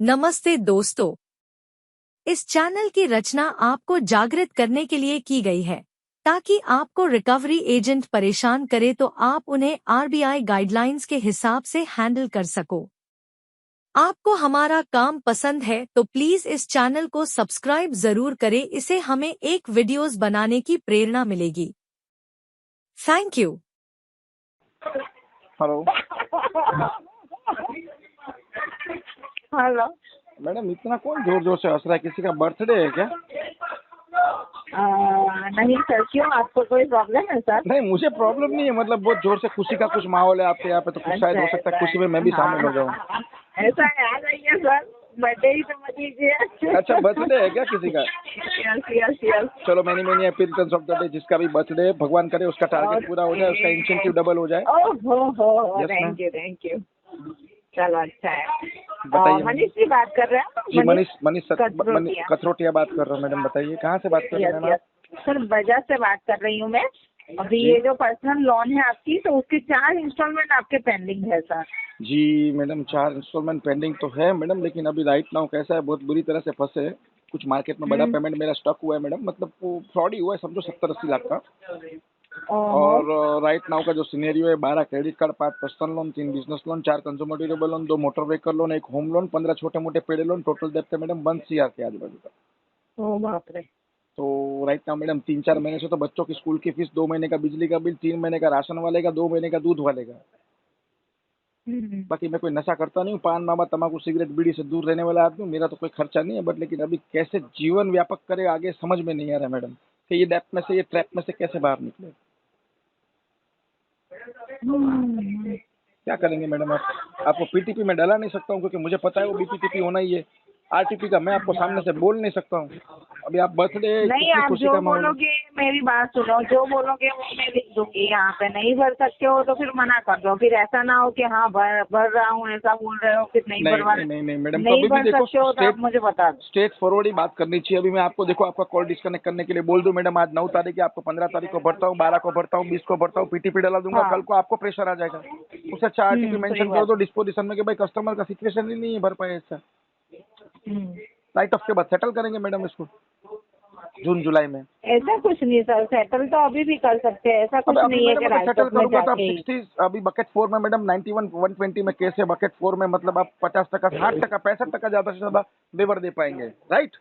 नमस्ते दोस्तों। इस चैनल की रचना आपको जागृत करने के लिए की गई है ताकि आपको रिकवरी एजेंट परेशान करे तो आप उन्हें आरबीआई गाइडलाइंस के हिसाब से हैंडल कर सको। आपको हमारा काम पसंद है तो प्लीज इस चैनल को सब्सक्राइब जरूर करें, इससे हमें एक वीडियोस बनाने की प्रेरणा मिलेगी। Thank you. Hello hello. Madam, इतना कौन जोर जोर से हंस रहा है? किसी का बर्थडे है क्या? नहीं सर, क्यों आपको कोई प्रॉब्लम है सर? नहीं, मुझे प्रॉब्लम नहीं है, मतलब बहुत जोर से खुशी का कुछ माहौल है आपके यहाँ पे, तो कुछ शायद हो सकता है खुशी में मैं भी शामिल हो जाऊँ। ऐसा है, आ जाइए सर, बर्थडे ही तो मनाइए। अच्छा, बर्थडे है क्या किसी का? Yes yes yes. चलो, many many happy returns of the day. जिसका भी बर्थडे है, भगवान करे उसका टारगेट पूरा हो जाए, उसका इंसेंटिव डबल हो जाए। ओहो, Yes, ma'am. Thank you. चलो अच्छा है। बताइए। मनीष जी बात कर रहे हैं? जी, मनीष कथरोटिया। कथरोटिया बात कर रहा हूँ। मैडम बताइए, कहाँ से बात कर रहे हैं मैम आप? सर, बजाज से बात कर रही हूँ मैं। अभी जी। ये जो पर्सनल लोन है आपकी, तो उसके 4 इंस्टॉलमेंट आपके पेंडिंग है सर। जी मैडम, 4 इंस्टॉलमेंट पेंडिंग तो है मैडम, लेकिन अभी राइट नाउ कैसा है, बहुत बुरी तरह से फंसे हैं। कुछ मार्केट में बड़ा पेमेंट मेरा स्टक हुआ है मैडम, मतलब वो फ्रॉड ही हुआ है, समझो 70-80 लाख का। और राइट नाउ का जो सिनेरियो है, 12 credit card, 5 personal loan, 3 business loan, 4 consumer durable loan, 2 motor vehicle loan, 1 home loan, 15 छोटे मोटे पेड़े लोन, टोटल डेप्थ है मैडम 1 CR के आजू बाजू का। ओ बाप रे। तो राइट नाउ मैडम 3-4 महीने से तो बच्चों की स्कूल की फीस, 2 महीने का बिजली का बिल, 3 महीने का राशन वाले का, 2 महीने का दूध वाले का। बाकी मैं कोई नशा करता नहीं हूँ, पान मावा तम्बाकू सिगरेट बीड़ी से दूर रहने वाला आदमी हूँ, मेरा तो कोई खर्चा नहीं है। बट लेकिन अभी कैसे जीवन व्यापक करे आगे समझ में नहीं आ रहा है मैडम, कि ये डेप्थ में से, ये ट्रैप में से कैसे बाहर निकले। क्या करेंगे मैडम आप? आपको पीटीपी में डाला नहीं सकता हूँ, क्योंकि मुझे पता है वो बीपीटीपी होना ही है। आरटीपी का मैं आपको सामने से बोल नहीं सकता हूँ। अभी आप बर्थडे, नहीं, कितनी आप खुशी जो का माहौल है। बोलोगे, मेरी बात सुनो, जो बोलोगे वो मैं लिख दूंगी यहाँ पे। नहीं भर सकते हो तो फिर मना कर दो, फिर ऐसा ना हो कि हाँ भर रहा हूँ ऐसा बोल रहे हो, फिर नहीं भरवा। नहीं नहीं मैडम, नहीं कभी भी भर देखो सकते हो तो आप मुझे बता दो। स्ट्रेट फॉरवर्ड ही बात करनी चाहिए। अभी मैं आपको देखो, आपका कॉल डिस्कनेक्ट करने के लिए बोल दूं मैडम, आज 9 तारीख है, आपको 15 तारीख को भरता हूँ, 12 को भरता हूँ, 20 को भरता हूँ, पीटीपी डाला दूंगा, हाँ। कल को आपको प्रेशर आ जाएगा। उससे अच्छा आरटीपी सही मेंशन कर बात दो डिस्पोजिशन में कि भाई कस्टमर का सिचुएशन ही नहीं है भर पाए ऐसा। है। राइट ऑफ के बाद सेटल करेंगे मैडम इसको जून जुलाई में। ऐसा कुछ नहीं सर, सेटल तो अभी भी कर सकते हैं, ऐसा कुछ अब अभी नहीं है मैडम कि अगर राइट सेटल ऑफ में करूंगा तो आप जाके ही। 60, अभी बकेट 4 में मैडम 91 120 में केस है। बकेट 4 में मतलब आप 50%, 60%, 65% ज्यादा से ज्यादा वेवर दे पाएंगे, राइट?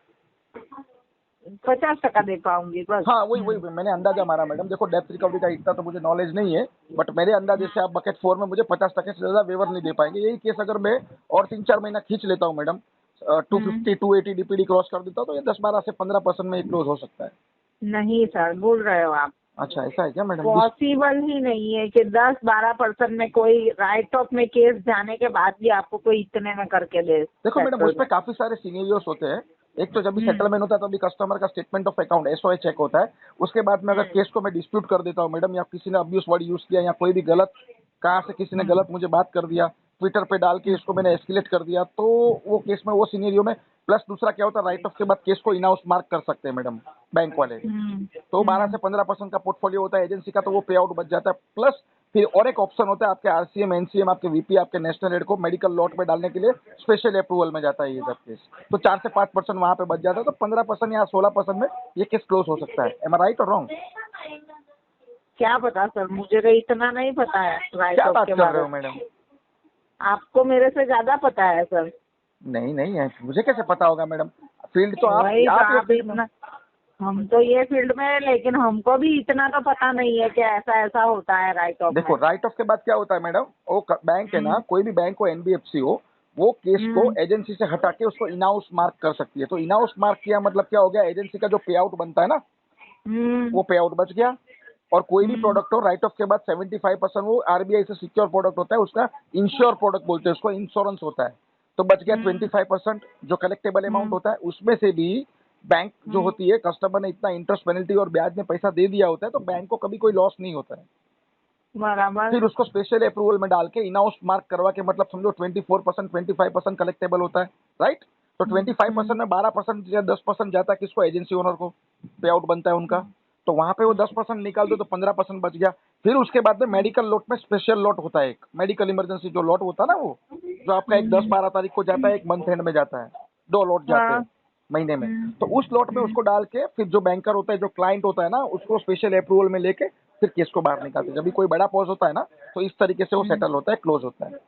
50% दे पाऊंगी बस। हाँ, वही मैंने अंदाजा मारा मैडम। देखो, डेप्थ रिकवरी का इतना तो मुझे नॉलेज नहीं है, बट मेरे अंदाजे से आप बकेट 4 में मुझे 50% से ज्यादा वेवर नहीं दे पाएंगे। यही केस अगर मैं और 3-4 महीना खींच लेता हूँ मैडम, 250 280 डीपीडी क्रॉस कर देता हूँ, तो ये 10-12 से 15% में क्लोज हो सकता है। नहीं सर, बोल रहे हो आप। अच्छा, ऐसा है क्या मैडम? पॉसिबल ही नहीं है कि 10-12% में कोई राइट ऑफ में केस जाने के बाद भी आपको कोई इतने में करके दे। देखो मैडम, उसमें काफी सारे सिनेरियोस होते हैं। एक तो जब भी सेटलमेंट होता है तो अभी कस्टमर का statement of account SOA check होता है। उसके बाद में अगर केस को मैं डिस्प्यूट कर देता हूँ मैडम, या किसी ने अब्यूज वर्ड यूज किया, या कोई भी गलत, कहाँ से किसी ने गलत मुझे बात कर दिया, ट्विटर पे डाल के इसको मैंने एस्केलेट कर दिया, तो वो केस में, वो सिनेरियो में, प्लस दूसरा क्या होता है, राइट ऑफ के बाद केस को इन हाउस मार्क कर सकते हैं मैडम बैंक वाले। तो 12 से 15% का पोर्टफोलियो होता है एजेंसी का, तो वो पे आउट बच जाता है। प्लस फिर और एक ऑप्शन होता है आपके आरसीएम, एनसीएम, आपके वीपी, आपके नेशनल एड को मेडिकल लॉट में डालने के लिए स्पेशल अप्रूवल में जाता है ये सब केस। तो 4 से 5% वहां पे बच जाता है, तो 15% या 16% में ये केस क्लोज हो सकता है। एम आई राइट और रॉन्ग? क्या पता सर, मुझे तो इतना नहीं पता है राइट क्या ऑफ बात के कर बारे रहे हो में। मैडम? आपको मेरे से ज्यादा पता है सर। नहीं नहीं है, मुझे कैसे पता होगा मैडम? फील्ड तो वही तो, आप ये आप फील्ड में। इतना, हम तो ये फील्ड में है, लेकिन हमको भी इतना तो पता नहीं है कि ऐसा ऐसा होता है राइट ऑफ देखो, में। राइट ऑफ के बाद क्या होता है मैडम, वो बैंक है ना, कोई भी बैंक हो, एनबीएफसी हो, वो केस को एजेंसी से हटा के उसको इन हाउस मार्क कर सकती है। तो इन हाउस मार्क किया मतलब क्या हो गया, एजेंसी का जो पे आउट बनता है ना, वो पे आउट बच गया। और कोई भी प्रोडक्ट हो, राइट ऑफ के बाद 75% वो आरबीआई से सिक्योर प्रोडक्ट होता है, उसका इंश्योर प्रोडक्ट बोलते हैं उसको, इंश्योरेंस होता है। तो बच गया 25% जो कलेक्टेबल अमाउंट होता है, उसमें से भी बैंक जो होती है, कस्टमर ने इतना इंटरेस्ट, पेनल्टी और ब्याज में पैसा दे दिया होता है, तो बैंक को कभी कोई लॉस नहीं होता है। बराबर। फिर उसको स्पेशल अप्रूवल में डाल के इन हाउस मार्क करवा के, मतलब समझो 24%, 25% कलेक्टेबल होता है, राइट? तो 25% में 12% या 10% जाता है किसको, एजेंसी ओनर को पे आउट बनता है उनका। तो वहां पे वो 10% निकाल दो तो 15% बच गया। फिर उसके बाद में मेडिकल लॉट में स्पेशल लॉट होता है, एक मेडिकल इमरजेंसी जो लॉट होता है ना, वो जो आपका एक 10-12 तारीख को जाता है, एक मंथ एंड में जाता है, 2 लॉट जाते हैं हाँ। महीने में। तो उस लॉट में उसको डाल के फिर जो बैंकर होता है, जो क्लाइंट होता है ना, उसको स्पेशल अप्रूवल में लेके फिर केस को बाहर निकालते हैं। जब भी कोई बड़ा पॉज होता है ना, तो इस तरीके से वो सेटल होता है, क्लोज होता है।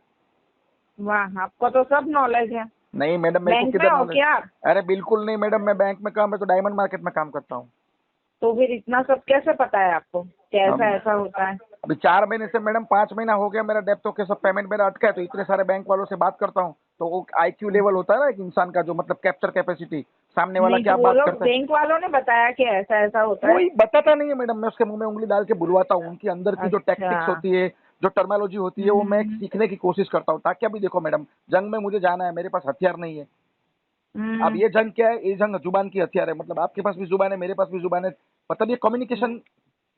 वाह, आपको तो सब नॉलेज है। नहीं मैडम, मेरे को बैंक में किधर हो नॉलेज? क्या आप? अरे बिल्कुल नहीं मैडम, मैं बैंक में काम, मैं तो डायमंड मार्केट में काम करता हूँ। तो फिर इतना सब कैसे पता है आपको कि ऐसा हम ऐसा होता है? अभी 4 महीने से मैडम, 5 महीना हो गया मेरा डेप्थ होके सब पेमेंट मेरा अटका है, तो इतने सारे बैंक वालों से बात करता हूँ, तो वो आईक्यू लेवल होता है ना एक इंसान का, जो मतलब कैप्चर कैपेसिटी, सामने वाला नहीं, क्या तो वो बात लोग करता है, बैंक वालों ने बताया कि ऐसा ऐसा होता है। कोई बताता नहीं है मैडम। मैं उसके मुंह में उंगली डाल के बुलवाता हूँ, उनकी अंदर की जो अच्छा। टैक्टिक्स होती है, जो टर्मिनोलॉजी होती है, वो मैं सीखने की कोशिश करता हूँ, ताकि अभी देखो मैडम, जंग में मुझे जाना है, मेरे पास हथियार नहीं है। अब हम्म। ये जंग क्या है? ये जंग जुबान की हथियार है, मतलब आपके पास भी जुबान है, मेरे पास भी जुबान है, मतलब ये कम्युनिकेशन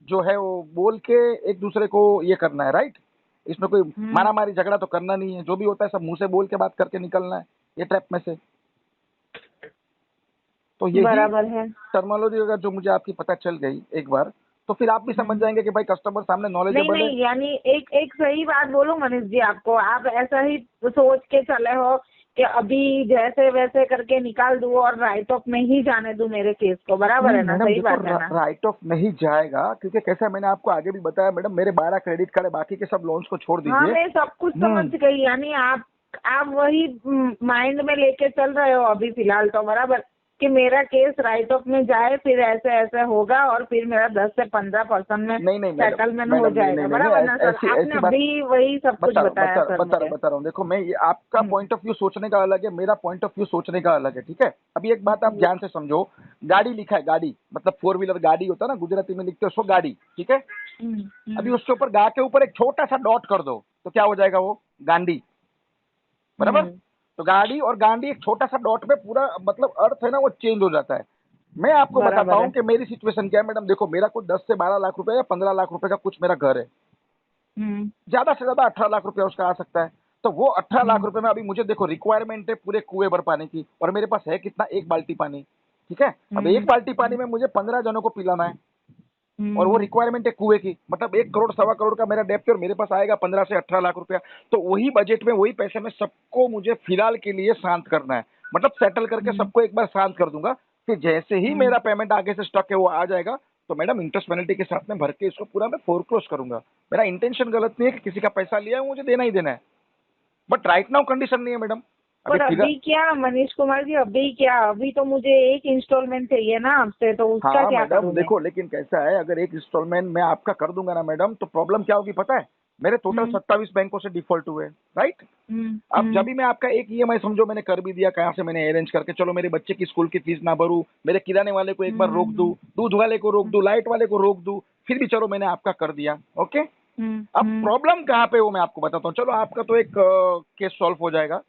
जो है वो बोल के एक दूसरे को ये करना है, राइट? इसमें कोई हम्म। मारा मारी झगड़ा तो करना नहीं है, जो भी होता है सब मुंह से बोल के बात करके निकलना है ये ट्रैप में से। तो यही बराबर है। टर्मिनोलॉजी अगर जो मुझे आपकी पता चल गई एक बार, तो फिर आप भी समझ हम्म। जाएंगे कि भाई कस्टमर सामने नहीं नॉलेजेबल है। नहीं, यानी एक एक सही बात बोलूं मनीष जी आपको, आप ऐसा ही सोच के चले हो कि अभी जैसे वैसे करके निकाल दूं और राइट ऑफ में ही जाने दूं मेरे केस को, बराबर नहीं है ना? मैडम सही देखो, बात है ना? राइट ऑफ नहीं जाएगा, क्योंकि कैसा है, मैंने आपको आगे भी बताया मैडम, मेरे 12 क्रेडिट कार्ड है, बाकी के सब लोन्स को छोड़ हाँ, दीजिए। मैं सब कुछ समझ हम्म गई, यानी आप वही माइंड में लेके चल रहे हो अभी फिलहाल तो, बराबर, कि मेरा केस राइट ऑफ में जाए, फिर ऐसे ऐसे होगा और फिर मेरा 10 से 15% में नहीं नहीं मैडम, सेटलमेंट हो मैडम नहीं जाएगा, नहीं नहीं नहीं, बराबर ना सर? ऐसी आपने ऐसी बात, अभी वही सब कुछ बताया सर मुझे। बता रहा हूँ। देखो मैं, ये आपका हम्म। पॉइंट ऑफ व्यू सोचने का अलग है, मेरा पॉइंट ऑफ व्यू सोचने का अलग है, ठीक है? अभी एक बात आप हम्म। ध्यान से समझो, गाड़ी लिखा है, गाड़ी मतलब 4 व्हीलर गाड़ी होता है ना, गुजराती में लिखते हो उसको गाड़ी, ठीक है? हम्म। अभी हम्म। उसके ऊपर गा के ऊपर एक छोटा सा डॉट कर दो, तो क्या हो जाएगा? वो गांडी, बराबर? हम्म। तो गाड़ी और गांडी, एक छोटा सा डॉट में पूरा मतलब अर्थ है ना वो चेंज हो जाता है। मैं आपको बताता बराबर है। हूँ कि मेरी सिचुएशन क्या है मैडम। देखो मेरा कुछ 10 से 12 लाख रुपए या 15 लाख रुपए का कुछ मेरा घर है, हम्म। ज्यादा से ज्यादा 18 लाख रुपया उसका आ सकता है। तो वो 18 लाख हम्म। रुपए में अभी मुझे देखो रिक्वायरमेंट है पूरे कुएं भर पानी की, और मेरे पास है कितना? 1 बाल्टी पानी, ठीक है? अब 1 बाल्टी पानी में मुझे 15 जनों को पिलाना है, और वो हम्म। रिक्वायरमेंट है कुएं की, मतलब 1 करोड़ 1.25 करोड़ का मेरा डेप्थ है, और मेरे पास आएगा 15 से 18 लाख रुपया। तो वही बजट में, वही पैसे में सबको मुझे फिलहाल के लिए शांत करना है, मतलब सेटल करके हम्म। सबको एक बार शांत कर दूंगा। फिर जैसे ही हम्म। मेरा पेमेंट आगे से स्टक है वो आ जाएगा, तो मैडम इंटरेस्ट पेनल्टी के साथ में भर के इसको पूरा मैं फोरक्लोज करूंगा। मेरा इंटेंशन गलत नहीं है कि किसी का पैसा लिया है मुझे देना ही देना है, बट राइट नाउ कंडीशन नहीं है मैडम। अभी पर फिगर, अभी क्या मनीष कुमार जी, अभी क्या, अभी तो मुझे एक इंस्टॉलमेंट चाहिए ना आपसे, तो उसका हाँ क्या मैडम करूं मैं? देखो, लेकिन कैसा है, अगर एक इंस्टॉलमेंट मैं आपका कर दूंगा ना मैडम, तो प्रॉब्लम क्या होगी पता है? मेरे टोटल हम्म। 27 बैंकों से डिफॉल्ट हुए, राइट? हम्म। अब जब भी मैं आपका एक ईएमआई समझो मैंने कर भी दिया, कहाँ से मैंने अरेंज करके, चलो मेरे बच्चे की स्कूल की फीस ना भरूं, मेरे किराने वाले को एक बार रोक दूं, दूध वाले को रोक दूं, लाइट वाले को रोक दूं, फिर भी चलो मैंने आपका कर दिया, ओके? हम्म। अब हम्म। प्रॉब्लम कहाँ पे वो मैं आपको बताता हूँ। चलो आपका तो एक केस सॉल्व हो जाएगा,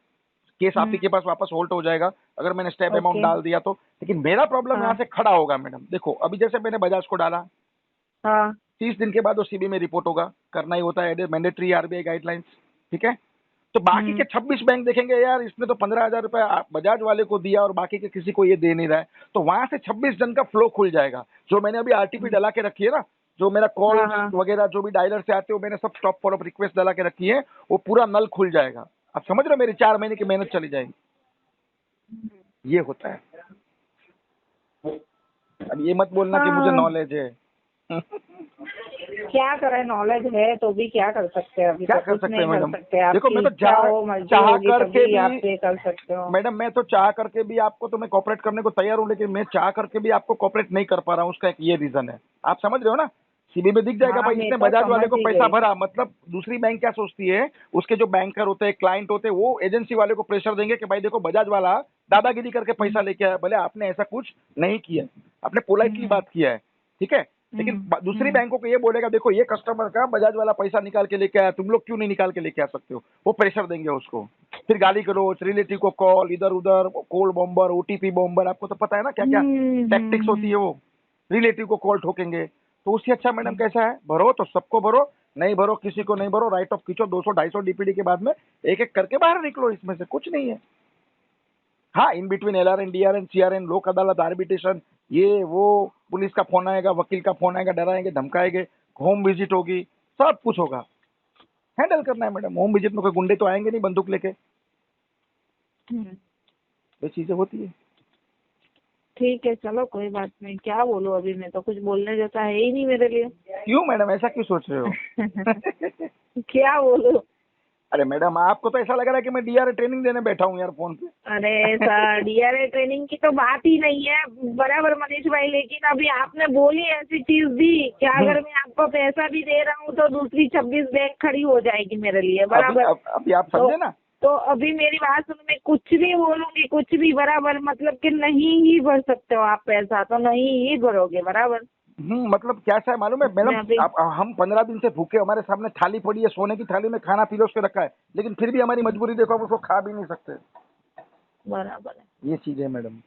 केस आप ही हम्म। के पास वापस होल्ड हो जाएगा अगर मैंने स्टेप अमाउंट ओके। डाल दिया तो। लेकिन मेरा प्रॉब्लम यहाँ हाँ। से खड़ा होगा मैडम। देखो अभी जैसे मैंने बजाज को डाला, हाँ। 30 दिन के बाद वो सीबी में रिपोर्ट होगा, करना ही होता है, मैंडेटरी आरबीआई गाइडलाइंस, ठीक है? तो बाकी के हम्म। 26 बैंक देखेंगे यार इसने तो 15,000 रुपए बजाज वाले को दिया और बाकी के किसी को ये दे नहीं रहा है, तो वहां से 26 जन का फ्लो खुल जाएगा। जो मैंने अभी आरटीपी डला के रखी है ना, जो मेरा हाँ। कॉल्स हाँ। वगैरह जो भी डायलर से आते हो, मैंने सब स्टॉप फॉलोअप रिक्वेस्ट डला के रखी है, वो पूरा नल खुल जाएगा। आप समझ रहे हो, मेरी 4 महीने की मेहनत चली जाएगी। ये होता है। अब ये मत बोलना कि मुझे हाँ, नॉलेज है। क्या करें, नॉलेज है तो भी क्या कर सकते हैं? अभी क्या तो कर कुछ सकते हैं नहीं कर मैडम? सकते, देखो मैं आपकी तो इच्छा हो, मर्जी चाह होगी करके तभी आप भी ये कर सकते हो। मैडम, मैं तो चाह करके भी आपको, तो मैं कॉपरेट करने को तैयार हूँ, लेकिन मैं चाह करके भी आपको कॉपरेट नहीं कर पा रहा हूँ। उसका एक ये रीजन है, आप समझ रहे हो ना? सीबी में दिख जाएगा हाँ, भाई मैं इसने तो बजाज वाले समझ को ही पैसा गई। भरा, मतलब दूसरी बैंक क्या सोचती है, उसके जो बैंकर होते हैं, क्लाइंट होते हैं, वो एजेंसी वाले को प्रेशर देंगे कि भाई देखो बजाज वाला दादागिरी करके पैसा लेके आया, भले आपने ऐसा कुछ नहीं किया, आपने पोलाइटली हम्म। बात किया है, ठीक है? लेकिन हम्म। दूसरी हम्म। बैंकों को ये बोलेगा देखो ये कस्टमर का बजाज वाला पैसा निकाल के लेके आया, तुम लोग क्यों नहीं निकाल के लेके आ सकते हो? वो प्रेशर देंगे उसको, फिर गाली करो, रिलेटिव को कॉल, इधर उधर कोल्ड बॉम्बर, ओटीपी बॉम्बर, आपको तो पता है ना क्या क्या हम्म। टैक्टिक्स होती है वो। रिलेटिव को कॉल ठोकेंगे, तो उससे अच्छा मैडम कैसा है, भरो तो सबको भरो, नहीं भरो किसी को नहीं भरो, राइट ऑफ खींचो, 200-250 डीपीडी के बाद में एक एक करके बाहर निकलो, इसमें से कुछ नहीं है। हाँ, इन बिटवीन एलआरएन, डीआरएन, सीआरएन, लोक अदालत, आर्बिट्रेशन, ये वो, पुलिस का फोन आएगा, वकील का फोन आएगा, डराएंगे धमकाएंगे, होम विजिट होगी, सब कुछ होगा, हैंडल करना है मैडम। होम विजिट में कोई गुंडे तो आएंगे नहीं बंदूक लेके, ये चीजें होती है। ठीक है, चलो कोई बात नहीं। क्या बोलूं, अभी मैं तो कुछ बोलने जैसा है ही नहीं मेरे लिए। क्यों मैडम, ऐसा क्यों सोच रहे हो? क्या बोलूं? अरे मैडम, आपको तो ऐसा लग रहा है कि मैं डीआरए ट्रेनिंग देने बैठा हूँ यार फोन पे। अरे सर, डीआरए ट्रेनिंग की तो बात ही नहीं है, बराबर मनीष भाई। लेकिन अभी आपने बोली ऐसी चीज दी कि अगर मैं आपको पैसा भी दे रहा हूँ तो दूसरी 26 बैंक खड़ी हो जाएगी मेरे लिए, बराबर। अभी आप समझे ना? तो अभी मेरी बात सुनो, मैं कुछ भी बोलूंगी, कुछ भी, बराबर, मतलब कि नहीं ही भर सकते हो आप पैसा, तो नहीं ही भरोगे, बराबर। मतलब क्या है मालूम है मैडम, अभी हम 15 दिन से भूखे, हमारे सामने थाली पड़ी है, सोने की थाली में खाना पीरोस के रखा है, लेकिन फिर भी हमारी मजबूरी देखो, हम उसको खा भी नहीं सकते। बराबर है। ये चीज है मैडम।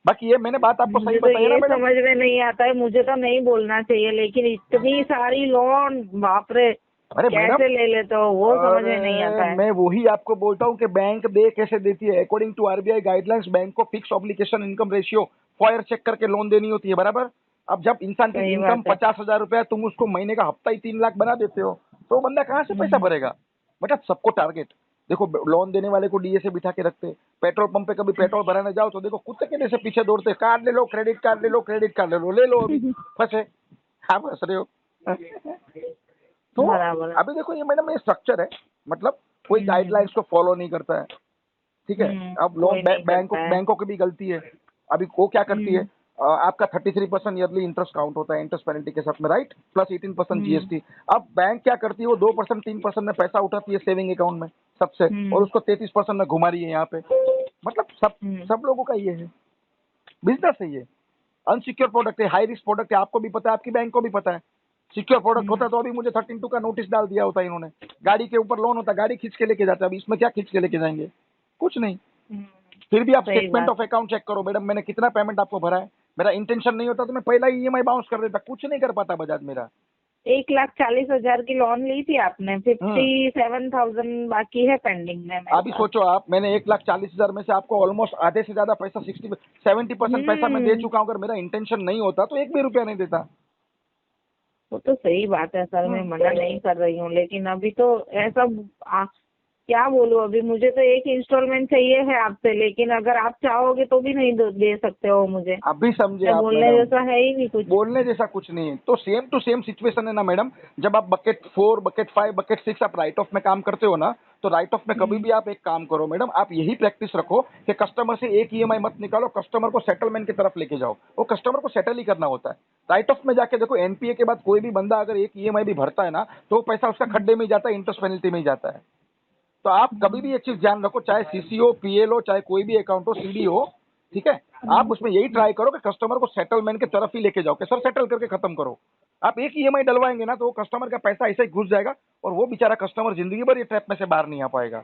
बाकी ये मैंने बात आपको सही मुझे तो बताई ना ये मैडम? समझ में नहीं आता है, मुझे तो नहीं बोलना चाहिए, लेकिन इतनी सारी लोन, बाप रे, अरे मैडम, कैसे ले लेते हो वो समझ में नहीं आता है। मैं वही आपको बोलता हूँ कि बैंक दे कैसे देती है। According to RBI guidelines, bank को fix obligation income ratio FOIR check करके लोन देनी होती है, बराबर। अब जब इंसान की सही इनकम बात है। 50,000 रुपया, तुम उसको महीने का हफ्ता ही 3 लाख बना देते हो, तो बंदा कहाँ से पैसा भरेगा? बेटा सबको टारगेट देखो, लोन देने वाले को डीए से बिठा के रखते, पेट्रोल पंप पे कभी पेट्रोल भराने जाओ तो देखो कुत्ते के जैसे पीछे दौड़ते, कार्ड ले लो, क्रेडिट कार्ड ले लो, क्रेडिट कार्ड ले लो अभी फंसे। हाँ फंस रहे हो। तो बराबर है। अभी देखो ये मैडम, ये स्ट्रक्चर है, मतलब कोई गाइडलाइंस को फॉलो नहीं करता है, ठीक है। अब कोई लोन नहीं करता है। बैंकों की भी गलती है। अभी वो क्या करती है, आपका 33% ईयरली इंटरेस्ट काउंट होता है इंटरेस्ट पेनल्टी के साथ में, राइट, प्लस 18% जीएसटी। अब बैंक क्या करती है, वो 2% 3% में पैसा उठाती है सेविंग अकाउंट में सबसे, और उसको 33% में घुमा रही है यहाँ पे। मतलब सब लोगों का ये है, बिजनेस है ये। अनसिक्योर प्रोडक्ट है, हाई रिस्क प्रोडक्ट है, आपको भी पता है, आपकी बैंक को भी पता है। सिक्योर प्रोडक्ट होता तो अभी मुझे 13(2) का नोटिस डाल दिया होता इन्होंने। गाड़ी के ऊपर लोन होता, गाड़ी खींच के लेके जाता, अभी इसमें क्या खींच के लेके जाएंगे? कुछ नहीं। फिर भी आप सही स्टेटमेंट बात। ऑफ अकाउंट चेक करो मैडम, मैंने कितना पेमेंट आपको भरा है। मेरा इंटेंशन नहीं होता तो मैं पहला ही ईएमआई बाउंस कर देता, कुछ नहीं कर पाता बजाज मेरा। 1,40,000 की लोन ली थी आपने, 57,000 बाकी है पेंडिंग में मेरे अभी पास। सोचो आप, मैंने 1,40,000 में से आपको ऑलमोस्ट आधे से ज्यादा पैसा 70% पैसा मैं दे चुका हूँ। अगर मेरा इंटेंशन नहीं होता तो एक भी रुपया नहीं देता। वो तो सही बात है सर, मैं मना नहीं कर रही हूँ, लेकिन अभी तो ऐसा क्या बोलूं, अभी मुझे तो एक इंस्टॉलमेंट चाहिए है आपसे, लेकिन अगर आप चाहोगे तो भी नहीं दे सकते हो मुझे। अभी समझे क्या आप बोलने मैडम? जैसा है ही नहीं कुछ। बोलने जैसा कुछ नहीं है। तो सेम टू सेम सिचुएशन है ना मैडम, जब आप बकेट 4, बकेट 5, बकेट 6 आप राइट ऑफ में काम करते हो ना, तो राइट ऑफ में कभी भी आप एक काम करो मैडम, आप यही प्रैक्टिस रखो कि कस्टमर से एक ईएमआई मत निकालो, कस्टमर को सेटलमेंट की तरफ लेके जाओ। वो कस्टमर को सेटल ही करना होता है। राइट ऑफ में जाके देखो, एनपीए के बाद कोई भी बंदा अगर एक ईएमआई भी भरता है ना, तो वो पैसा उसका खड्डे में ही जाता है, इंटरेस्ट पेनल्टी में ही जाता है। तो आप कभी भी ये चीज ध्यान रखो, चाहे सीसीओ, पीएल हो, चाहे कोई भी अकाउंट हो, सीडी हो, ठीक है। आप उसमें यही ट्राई करो कि कस्टमर को सेटलमेंट की तरफ ही लेके जाओ, कि सर सेटल करके खत्म करो। आप एक ईएमआई डलवाएंगे ना, तो वो कस्टमर का पैसा ऐसे ही घुस जाएगा, और वो बेचारा कस्टमर जिंदगी भर ये ट्रैप में से बाहर नहीं आ पाएगा।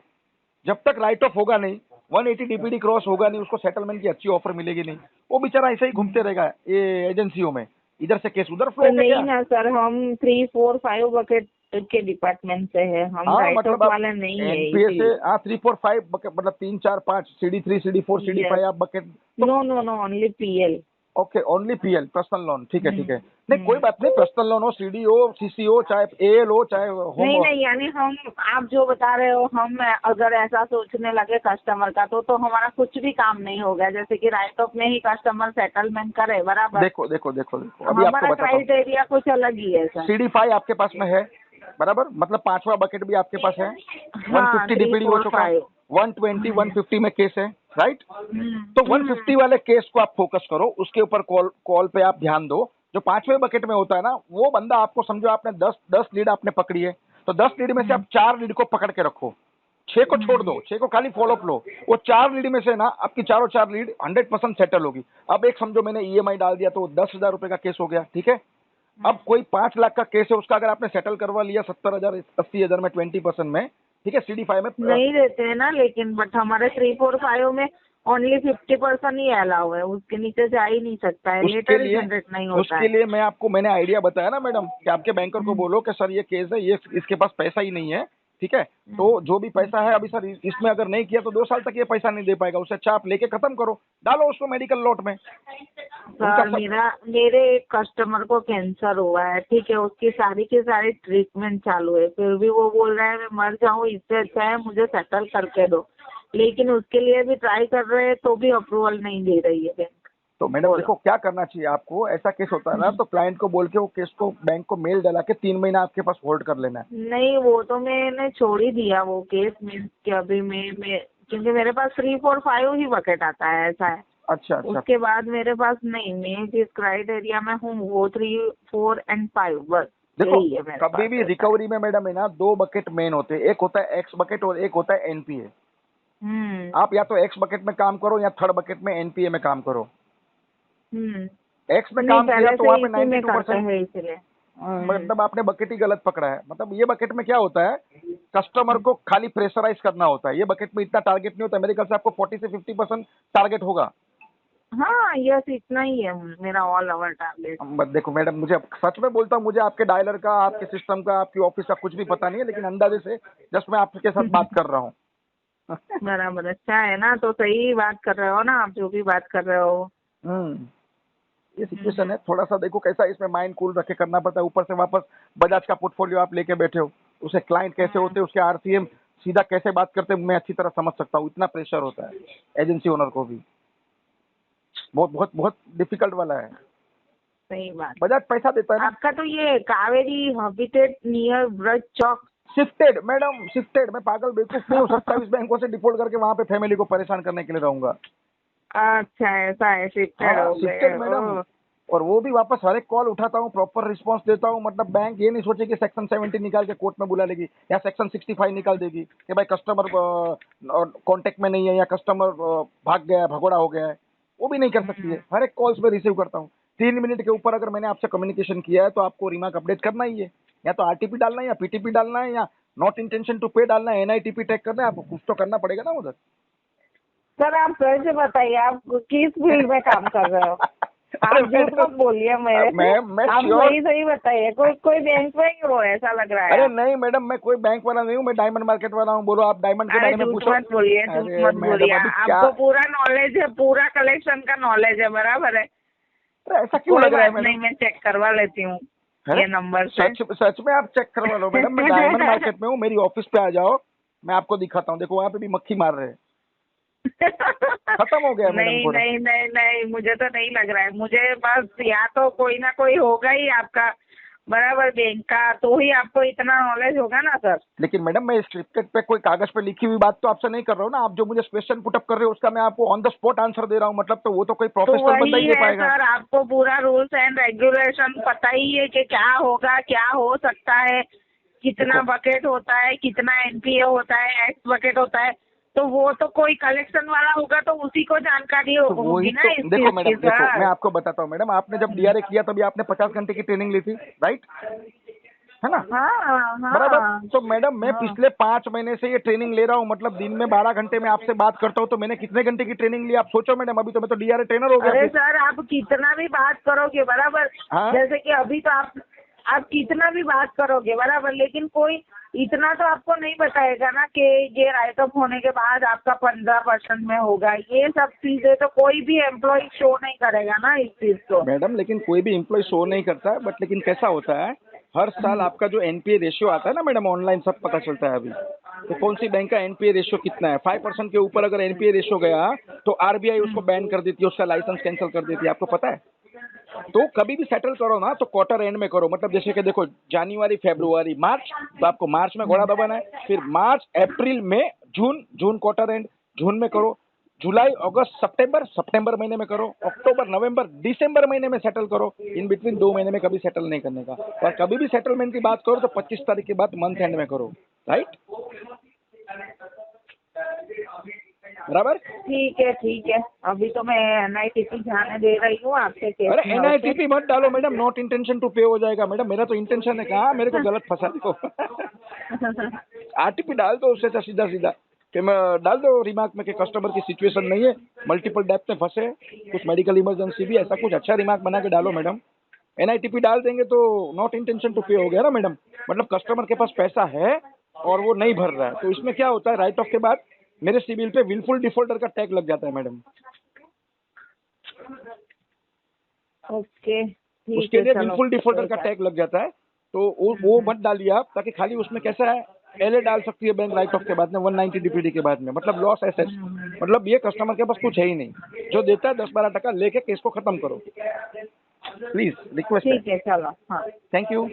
जब तक राइट ऑफ होगा नहीं, 180 डीपीडी क्रॉस होगा नहीं, उसको सेटलमेंट की अच्छी ऑफर मिलेगी नहीं, वो बेचारा ऐसे ही घूमते रहेगा ये एजेंसियों में, इधर से केस उधर फ्लो तो हो नहीं गया। ना सर, हम 3, 4, 5 बकेट के डिपार्टमेंट से है, हम हाँ राइट ऑफ मतलब आप वाले नहीं है एनपीए से, इसीलिए। हाँ 3, 4, 5 बकेट, मतलब 3, 4, 5, CD3, CD4, CD5 आप bucket. No no no, only PL. Okay, only PL, personal loan, ठीक है ठीक है। नहीं कोई बात नहीं, पर्सनल लोन हो, सीडी हो, सीसी हो, चाहे एएल हो, चाहे होम नहीं हो। नहीं, यानी हम, आप जो बता रहे हो, हम अगर ऐसा सोचने लगे कस्टमर का, तो हमारा कुछ भी काम नहीं होगा। जैसे कि राइट ऑफ में ही कस्टमर सेटलमेंट करे, बराबर। देखो देखो देखो देखो, अभी आपको हमारा बताता हूँ। क्राइटेरिया कुछ अलग ही है सर। CD5 आपके पास में है, बराबर, मतलब 5वां बकेट भी आपके पास है। हाँ, 150 3, डीपीडी हो 4, चुका, 5। 120, 150 में केस है, राइट। तो 150 वाले केस को आप फोकस करो, उसके ऊपर कॉल पे आप ध्यान दो। जो 5वें बकेट में होता है ना, वो बंदा आपको, समझो आपने 10 लीड आपने पकड़ी है, तो 10 लीड में से आप 4 लीड को पकड़ के रखो, 6 को छोड़ दो, 6 को खाली फॉलोअप लो। वो 4 लीड में से ना आपकी चारों 4 लीड 100% सेटल होगी। अब एक समझो मैंने ईएमआई डाल दिया, तो 10,000 रुपए का केस हो गया, ठीक है। अब कोई 5 लाख का केस है, उसका अगर आपने सेटल करवा लिया 70,000, 80,000 में 20% में, ठीक है, CD5 में नहीं देते हैं ना, लेकिन बट हमारे 3, 4, 5 में ओनली 50% ही अलाउ है, उसके नीचे जा ही नहीं सकता है, लेटर ही जनरेट नहीं होता उसके है। लिए मैंने आइडिया बताया ना मैडम, कि आपके बैंकर को बोलो कि सर ये केस है, ये इसके पास पैसा ही नहीं है, ठीक है, तो जो भी पैसा है अभी सर इसमें अगर नहीं किया तो 2 साल तक ये पैसा नहीं दे पाएगा। उससे अच्छा आप लेके खत्म करो, डालो उसको मेडिकल लॉट में। सर मेरे एक कस्टमर को कैंसर हुआ है, ठीक है, उसकी सारी की सारी ट्रीटमेंट चालू है, फिर भी वो बोल रहा है मैं मर जाऊं, इससे अच्छा है मुझे सेटल करके दो, लेकिन उसके लिए भी ट्राई कर रहे हैं तो भी अप्रूवल नहीं दे रही है बैंक। तो मैडम देखो क्या करना चाहिए आपको, ऐसा केस होता है ना तो क्लाइंट को बोल के वो केस को बैंक को मेल डला के 3 महीना आपके पास होल्ड कर लेना है। नहीं, वो तो मैंने छोड़ ही दिया वो केस मीन्स कि अभी मैं क्योंकि मेरे पास 3, 4, 5 ही बकेट आता है, ऐसा है। अच्छा अच्छा। उसके बाद मेरे पास नहीं, मैं जिस क्राइटेरिया में हूँ वो 3, 4 एंड 5 बस देखो यही है मेरे कभी पास भी ऐसा। रिकवरी में मैडम है ना 2 बकेट मेन होते हैं, एक होता है एक्स बकेट और एक होता है एनपीए। आप या तो एक्स बकेट में काम करो या थर्ड बकेट में एनपीए में काम करो। एक्स में नहीं, काम किया पहले तो से वहाँ पे इसी में करते 92% हैं इसलिए। मतलब आपने बकेट ही गलत पकड़ा है। मतलब ये बकेट में क्या होता है, कस्टमर को खाली प्रेशराइज करना होता है। ये बकेट में इतना टारगेट नहीं होता, मेरे ख्याल से आपको 40 से 50% टारगेट होगा। हाँ, यस, इतना ही है मेरा ऑल ओवर टारगेट। बट देखो मैडम, मुझे सच में बोलता हूँ, मुझे आपके डायलर का, आपके सिस्टम का, आपकी ऑफिस का कुछ भी पता नहीं है, लेकिन अंदाजे से जस्ट मैं आपके साथ बात कर रहा हूँ। बराबर, अच्छा है ना, तो सही बात कर रहे हो ना आप, जो भी बात कर रहे हो। ये सिचुएशन है, थोड़ा सा देखो कैसा इसमें माइंड कूल रख के करना पड़ता है। ऊपर से वापस बजाज का पोर्टफोलियो आप लेके बैठे हो, उसे क्लाइंट कैसे होते हैं, उसके आरसीएम सीधा कैसे बात करते हैं, मैं अच्छी तरह समझ सकता हूँ। इतना प्रेशर होता है एजेंसी ओनर को भी, बहुत बहुत बहुत डिफिकल्ट वाला है। सही बात। बजाज पैसा देता है ना। आपका तो ये Kaveri habitat near Braj Chowk. Shifted madam, shifted. मैं पागल बेवकूफ नहीं हूँ 27 बैंकों से डिफॉल्ट करके वहाँ पे फैमिली को परेशान करने के लिए रहूंगा। अच्छा, ऐसा है, शिफ्टेड हो गए। शिफ्टेड मैडम, और वो भी वापस हर एक कॉल उठाता हूँ, प्रॉपर रिस्पांस देता हूँ। मतलब बैंक ये नहीं सोचे कि सेक्शन 70 निकाल के कोर्ट में बुला लेगी या सेक्शन 65 निकाल देगी कि भाई कस्टमर कांटेक्ट में नहीं है या कस्टमर भाग गया है, भगोड़ा हो गया है। वो भी नहीं कर सकती है। हर एक कॉल्स में रिसीव करता हूँ। 3 मिनट के ऊपर अगर मैंने आपसे कम्युनिकेशन किया है तो आपको रिमार्क अपडेट करना ही है, या तो आरटीपी डालना है या पीटीपी डालना है या नॉट इंटेंशन टू पे डालना है, एनआईटीपी टैग करना है। आपको कुछ तो करना पड़ेगा ना उधर। सर आप फिर से बताइए, आप किस फील्ड में काम कर रहे हो? आप झूठ मत बोलिए मेरे से। आप सही बताइए, कोई बैंक में ही हो ऐसा लग रहा है। अरे नहीं मैडम, मैं कोई बैंक वाला नहीं हूँ, मैं डायमंड मार्केट वाला हूँ। बोलो आप डायमंड के बारे में पूछो। झूठ मत बोलिए, झूठ मत बोलिए। आपको पूरा नॉलेज है, पूरा कलेक्शन का नॉलेज है, बराबर है। ऐसा क्यों लग रहा है मैडम? नहीं, मैं चेक करवा लेती हूँ ये नंबर से। सच में आप चेक करवा लो मैडम। मैं डायमंड मार्केट में हूँ, मेरी ऑफिस पे आ जाओ, मैं आपको दिखाता हूँ। देखो वहाँ पे भी मक्खी मार रहे हैं। खत्म हो गया मैडम। नहीं, मुझे तो नहीं लग रहा है। मुझे बस या तो कोई ना कोई होगा ही आपका, बराबर, बैंक का, तो ही आपको इतना नॉलेज होगा ना सर। लेकिन मैडम मैं स्क्रिप्टेड पे कोई कागज पे लिखी हुई बात तो आपसे नहीं कर रहा हूँ ना। आप जो मुझे क्वेश्चन पुटअप कर रहे हो उसका मैं आपको ऑन द स्पॉट आंसर दे रहा हूँ। मतलब तो वो तो कोई प्रोफेशनल बंदा ही दे पाएगा। सर आपको पूरा रूल्स एंड रेगुलेशन पता ही है कि क्या होगा, क्या हो सकता है, कितना बकेट होता है, कितना एनपीए होता है, एक्स बकेट होता है। तो वो तो कोई कलेक्शन वाला होगा तो उसी को जानकारी होगी ना इस देखो मैडम, चीज की। देखो मैं आपको बताता हूँ मैडम, आपने जब डीआरए किया तभी आपने 50 घंटे की ट्रेनिंग ली थी, राइट? है ना? हाँ। बराबर। तो मैडम मैं पिछले 5 महीने से ये ट्रेनिंग ले रहा हूँ। मतलब दिन में 12 घंटे में आपसे बात करता हूँ, तो मैंने कितने घंटे की ट्रेनिंग ली आप सोचो मैडम। अभी तो मैं तो डीआरए ट्रेनर हो गया। अरे सर आप कितना भी बात करोगे, बराबर, जैसे कि अभी तो आप कितना भी बात करोगे, बराबर, लेकिन कोई इतना तो आपको नहीं बताएगा ना कि ये राइट ऑफ होने के बाद आपका 15% में होगा। ये सब चीजें तो कोई भी एम्प्लॉय शो नहीं करेगा ना इस चीज को। मैडम लेकिन कोई भी एम्प्लॉय शो नहीं करता है, बट लेकिन कैसा होता है, हर साल आपका जो एनपीए रेशियो आता है ना मैडम, ऑनलाइन सब पता चलता है अभी। तो कौन सी बैंक का एनपीए रेशियो कितना है। 5% के ऊपर अगर एनपीए रेशियो गया तो आरबीआई उसको बैन कर देती है, उसका लाइसेंस कैंसिल कर देती है। आपको पता है? तो कभी भी सेटल करो ना तो क्वार्टर एंड में करो। मतलब जैसे कि देखो जनवरी, फरवरी, मार्च, तो आपको मार्च में घोड़ा दबाना है। फिर मार्च, अप्रैल, मई, जून क्वार्टर एंड जून में करो। जुलाई, अगस्त, सितंबर महीने में करो। अक्टूबर, नवंबर, दिसंबर महीने में सेटल करो। इन बिटवीन 2 महीने में कभी सेटल नहीं करने का। और कभी भी सेटलमेंट की बात करो तो 25 तारीख के बाद मंथ एंड में करो, राइट? बराबर। ठीक है। अभी तो मैं एनआईटीपी जाने दे रही हूँ आपसे। अरे एनआईटीपी मत डालो मैडम, नॉट इंटेंशन टू पे हो जाएगा मैडम। मेरा तो इंटेंशन है कहाँ मेरे को गलत फंसा दो। आरटीपी डाल दो उससे सीधा सीधा कि मैं डाल दो रिमार्क में कि कस्टमर की सिचुएशन नहीं है, मल्टीपल डेप्थ में फंसे, कुछ मेडिकल इमरजेंसी भी, ऐसा कुछ अच्छा रिमार्क बना के डालो मैडम। एनआईटीपी डाल देंगे तो नॉट इंटेंशन टू पे हो गया ना मैडम। मतलब कस्टमर के पास पैसा है और वो नहीं भर रहा है, तो इसमें क्या होता है, राइट ऑफ के बाद मेरे सिबिल पे विलफुल डिफॉल्टर का टैग लग जाता है मैडम। ओके, ठीक उसके है, लिए चलो विलफुल डिफॉल्टर का टैग लग जाता है, तो वो मत डालिए आप, ताकि खाली उसमें कैसा है, एलए डाल सकती है बैंक राइट ऑफ के बाद में 190 डीपीडी के बाद में, मतलब लॉस एसेट, मतलब ये कस्टमर के पास कुछ है ही नहीं, जो देता है 10-12% लेके केस को खत्म करो, प्लीज रिक्वेस्ट है। ठीक है, चलो, हाँ। Thank you.